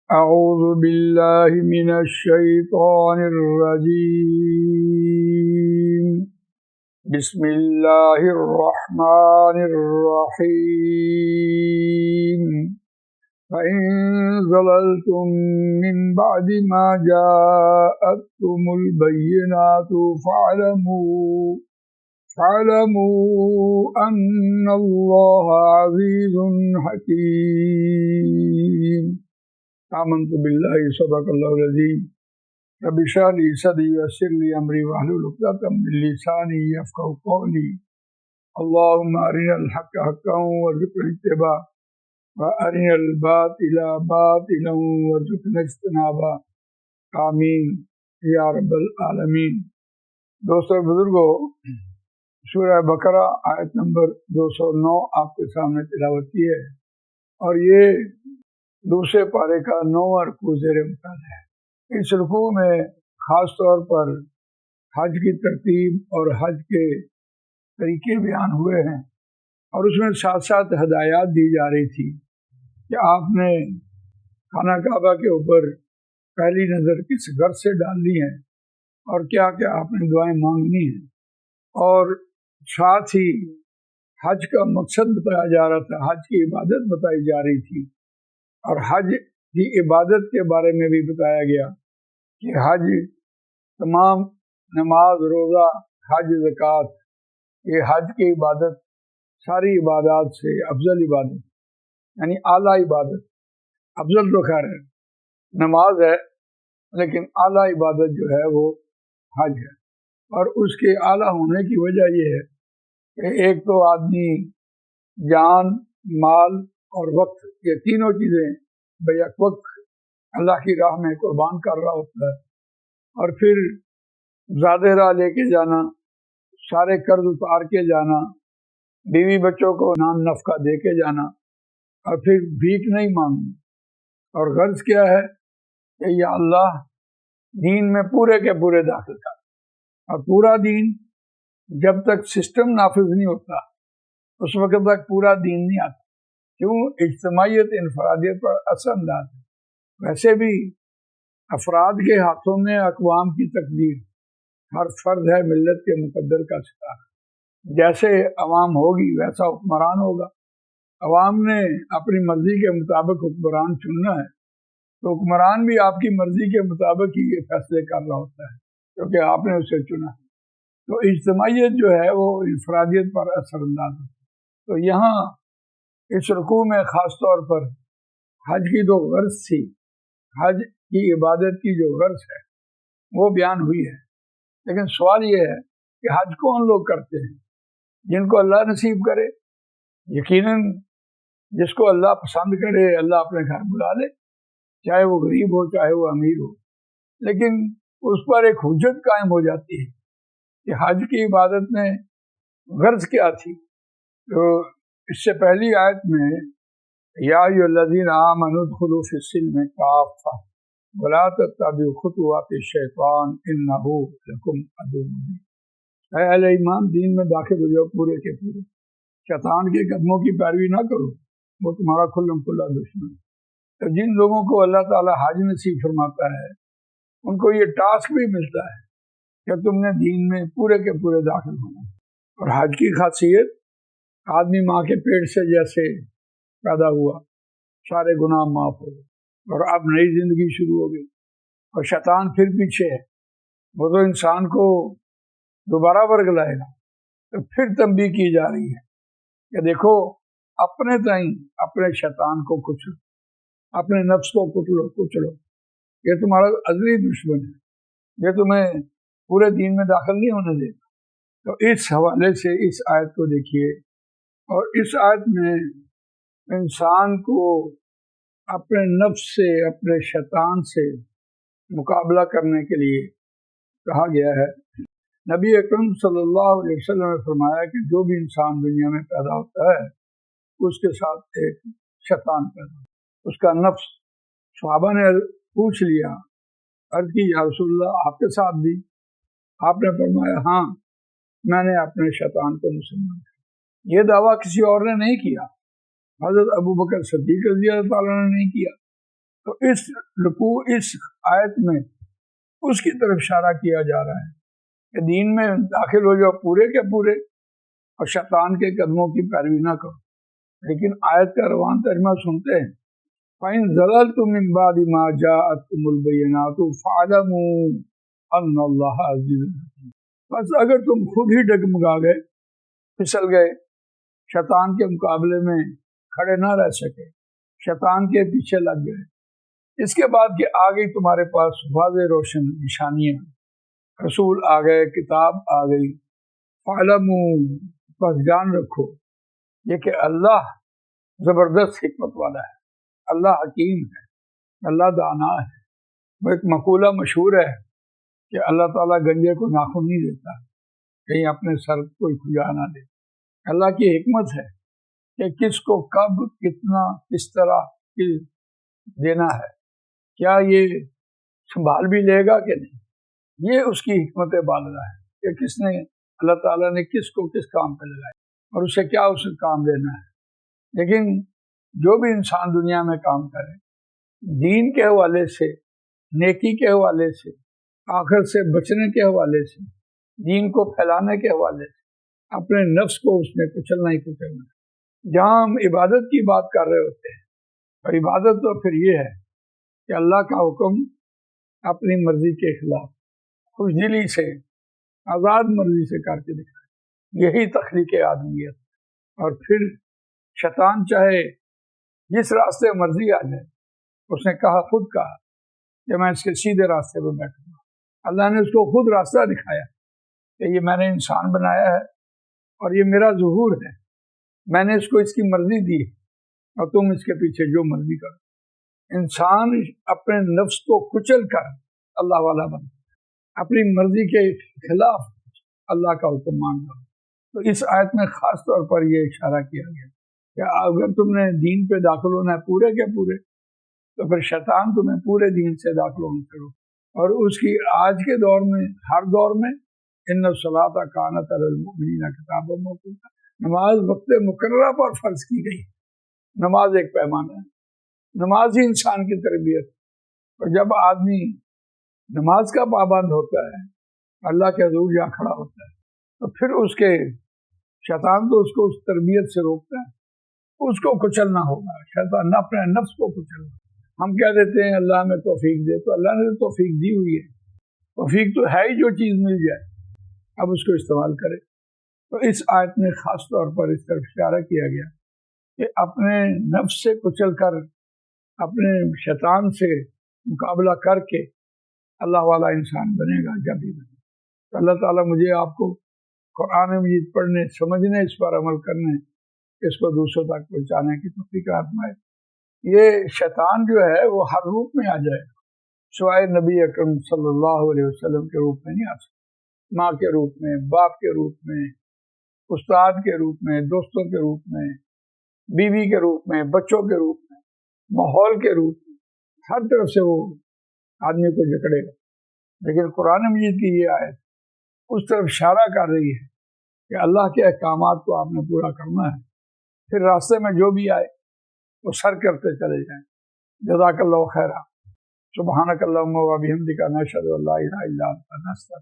أعوذ بالله من الشيطان الرجيم. بسم الله الرحمن الرحيم. فإن زللتم من بعد ما جاءتكم البينات فاعلموا أن الله عزيز حكيم. آمنت بالله صدق الله العظيم. رب اشرح لي صدري ويسر لي أمري واحلل عقدة من لساني يفقهوا قولي. اللهم أرنا الحق حقا وارزقنا اتباعه وأرنا الباطل باطلا وارزقنا اجتنابه. آمین یا رب العالمین. دوستو بزرگو، سورہ بقرہ آیت نمبر 209 آپ کے سامنے تلاوت کی ہے، اور یہ دوسرے پارے کا 9واں رکوع زیر مطالعہ ہے۔ اس رکوع میں خاص طور پر حج کی ترتیب اور حج کے طریقے بیان ہوئے ہیں، اور اس میں ساتھ ساتھ ہدایات دی جا رہی تھی کہ آپ نے خانہ کعبہ کے اوپر پہلی نظر کس غرض سے ڈالنی ہے، اور کیا کیا آپ نے دعائیں مانگنی ہیں، اور ساتھ ہی حج کا مقصد بتایا جا رہا تھا، حج کی عبادت بتائی جا رہی تھی، اور حج کی عبادت کے بارے میں بھی بتایا گیا کہ حج تمام نماز، روزہ، حج، زکوٰۃ، یہ حج کی عبادت ساری عبادات سے افضل عبادت، یعنی اعلیٰ عبادت۔ افضل تو خیر ہے، نماز ہے، لیکن اعلیٰ عبادت جو ہے وہ حج ہے، اور اس کے اعلیٰ ہونے کی وجہ یہ ہے کہ ایک تو آدمی جان، مال اور وقت، یہ تینوں چیزیں بیک وقت اللہ کی راہ میں قربان کر رہا ہوتا ہے، اور پھر زیادہ راہ لے کے جانا، سارے قرض اتار کے جانا، بیوی بچوں کو نان نفقہ دے کے جانا، اور پھر بھیک نہیں مانگنی۔ اور غرض کیا ہے کہ یا اللہ دین میں پورے کے پورے داخل کر، اور پورا دین جب تک سسٹم نافذ نہیں ہوتا اس وقت تک پورا دین نہیں آتا۔ کیوں؟ اجتماعیت انفرادیت پر اثر انداز ہے۔ ویسے بھی افراد کے ہاتھوں میں اقوام کی تقدیر، ہر فرد ہے ملت کے مقدر کا ستارہ۔ جیسے عوام ہوگی ویسا حکمران ہوگا۔ عوام نے اپنی مرضی کے مطابق حکمران چننا ہے، تو حکمران بھی آپ کی مرضی کے مطابق ہی یہ فیصلے کر رہا ہوتا ہے، کیونکہ آپ نے اسے چنا ہے۔ تو اجتماعیت جو ہے وہ انفرادیت پر اثر انداز ہے۔ تو یہاں اس رکوع میں خاص طور پر حج کی جو غرض تھی، حج کی عبادت کی جو غرض ہے وہ بیان ہوئی ہے۔ لیکن سوال یہ ہے کہ حج کون لوگ کرتے ہیں؟ جن کو اللہ نصیب کرے، یقیناً جس کو اللہ پسند کرے اللہ اپنے گھر بلا لے، چاہے وہ غریب ہو چاہے وہ امیر ہو۔ لیکن اس پر ایک حجت قائم ہو جاتی ہے کہ حج کی عبادت میں غرض کیا تھی۔ تو اس سے پہلی آیت میں یا ایھا الذین آمنوا ادخلوا فی السلم کافۃ ولا تتبعوا خطوات الشیطان انہ لکم عدو مبین۔ اے اہل ایمان، دین میں داخل ہو جاؤ پورے کے پورے، شیطان کے قدموں کی پیروی نہ کرو، وہ تمہارا کھلم کھلا دشمن ہے۔ تو جن لوگوں کو اللہ تعالیٰ حج نصیب فرماتا ہے ان کو یہ ٹاسک بھی ملتا ہے کہ تم نے دین میں پورے کے پورے داخل ہونا۔ اور حج کی خاصیت، آدمی ماں کے پیٹ سے جیسے پیدا ہوا، سارے گناہ معاف ہو گئے، اور اب نئی زندگی شروع ہو گئی، اور شیطان پھر پیچھے ہے، وہ تو انسان کو دوبارہ ورگلائے گا۔ تو پھر تنبیہ کی جا رہی ہے کہ دیکھو اپنے تئیں اپنے شیطان کو کچلو، اپنے نفس کو کچلو، یہ تمہارا ازلی دشمن ہے، یہ تمہیں پورے دین میں داخل نہیں ہونے دے گا۔ تو اس حوالے سے اس آیت کو دیکھیے، اور اس آیت میں انسان کو اپنے نفس سے، اپنے شیطان سے مقابلہ کرنے کے لیے کہا گیا ہے۔ نبی اکرم صلی اللہ علیہ وسلم نے فرمایا کہ جو بھی انسان دنیا میں پیدا ہوتا ہے اس کے ساتھ ایک شیطان پیدا ہوتا ہے، اس کا نفس۔ صحابہ نے پوچھ لیا، عرض کی یا رسول اللہ آپ کے ساتھ بھی؟ آپ نے فرمایا ہاں، میں نے اپنے شیطان کو مسلمان کیا۔ یہ دعویٰ کسی اور نے نہیں کیا، حضرت ابو بکر صدیق رضی اللہ تعالیٰ نے نہیں کیا، تو اس رکوع اس آیت میں اس کی طرف اشارہ کیا جا رہا ہے کہ دین میں داخل ہو جاؤ پورے کے پورے اور شیطان کے قدموں کی پیروی نہ کرو. لیکن آیت کا روان ترجمہ سنتے ہیں فَإِن زَلَلْتُم مِّن بَعْدِ مَا جَاءَتْكُمُ الْبَيِّنَاتُ فَاعْلَمُوا أَنَّ اللَّهَ عَزِيزٌ حَكِيمٌ. بس اگر تم خود ہی ڈگمگا گئے، پھسل گئے، شیطان کے مقابلے میں کھڑے نہ رہ سکے، شیطان کے پیچھے لگ گئے، اس کے بعد کہ آ گئی تمہارے پاس واضح روشن نشانیاں، رسول آ گئے، کتاب آ گئی، فَاعْلَمُوا بس جان رکھو یہ کہ اللہ زبردست حکمت والا ہے، اللہ حکیم ہے، اللہ دانا ہے. وہ ایک مقولہ مشہور ہے کہ اللہ تعالیٰ گنجے کو ناخن نہیں دیتا، کہیں اپنے سر کوئی کھجا نہ دے. اللہ کی حکمت ہے کہ کس کو کب کتنا کس طرح دینا ہے، کیا یہ سنبھال بھی لے گا کہ نہیں. یہ اس کی حکمت بالغہ ہے کہ کس نے اللہ تعالیٰ نے کس کو کس کام پہ لگایا اور اسے کیا اسے کام دینا ہے. لیکن جو بھی انسان دنیا میں کام کرے، دین کے حوالے سے، نیکی کے حوالے سے، آخر سے بچنے کے حوالے سے، دین کو پھیلانے کے حوالے سے، اپنے نفس کو اس میں کچلنا ہی کچلنا ہے. جہاں ہم عبادت کی بات کر رہے ہوتے ہیں، اور عبادت تو پھر یہ ہے کہ اللہ کا حکم اپنی مرضی کے خلاف خوش دلی سے، آزاد مرضی سے کر کے دکھائے. یہی تخلیق آدمیت. اور پھر شیطان چاہے جس راستے مرضی آ جائے، اس نے کہا، خود کہا کہ میں اس کے سیدھے راستے پہ بیٹھوں گا. اللہ نے اس کو خود راستہ دکھایا کہ یہ میں نے انسان بنایا ہے اور یہ میرا ظہور ہے، میں نے اس کو اس کی مرضی دی اور تم اس کے پیچھے جو مرضی کرو. انسان اپنے نفس کو کچل کر اللہ والا بنتا ہے، اپنی مرضی کے خلاف اللہ کا حکم مانتا. تو اس آیت میں خاص طور پر یہ اشارہ کیا گیا کہ اگر تم نے دین پہ داخل ہونا ہے پورے کے پورے، تو پھر شیطان تمہیں پورے دین سے داخل ہونا کرو. اور اس کی آج کے دور میں، ہر دور میں، ان الصلاۃ کانت علی المؤمنین کتابا موقوتا، نماز وقت مقررہ پر فرض کی گئی. نماز ایک پیمانہ ہے، نماز ہی انسان کی تربیت. اور جب آدمی نماز کا پابند ہوتا ہے، اللہ کے حضور جہاں کھڑا ہوتا ہے، تو پھر اس کے شیطان تو اس کو اس تربیت سے روکتا ہے. اس کو کچلنا ہوگا، شیطان نہ اپنے نفس کو کچلنا. ہم کہہ دیتے ہیں اللہ میں توفیق دے، تو اللہ نے توفیق دی ہوئی ہے. توفیق تو ہے ہی جو چیز مل جائے، اب اس کو استعمال کرے. تو اس آیت میں خاص طور پر اس طرف اشارہ کیا گیا کہ اپنے نفس سے کچل کر، اپنے شیطان سے مقابلہ کر کے اللہ والا انسان بنے گا جب بھی بنے. تو اللہ تعالیٰ مجھے آپ کو قرآن مجید پڑھنے، سمجھنے، اس پر عمل کرنے، اس کو دوسروں تک پہنچانے کی توفیق فرمائے. یہ شیطان جو ہے وہ ہر روپ میں آ جائے، سوائے نبی اکرم صلی اللہ علیہ وسلم کے روپ میں نہیں آ سکتا. ماں کے روپ میں، باپ کے روپ میں، استاد کے روپ میں، دوستوں کے روپ میں، بیوی کے روپ میں، بچوں کے روپ میں، ماحول کے روپ میں، ہر طرف سے وہ آدمی کو جکڑے گا. لیکن قرآن مجید کی یہ آیت اس طرف اشارہ کر رہی ہے کہ اللہ کے احکامات کو آپ نے پورا کرنا ہے، پھر راستے میں جو بھی آئے وہ سر کرتے چلے جائیں. جزاک اللہ خیرا. سبحانک اللہم و بحمدک، نشہد ان لا الہ الا انت، نستغفرک.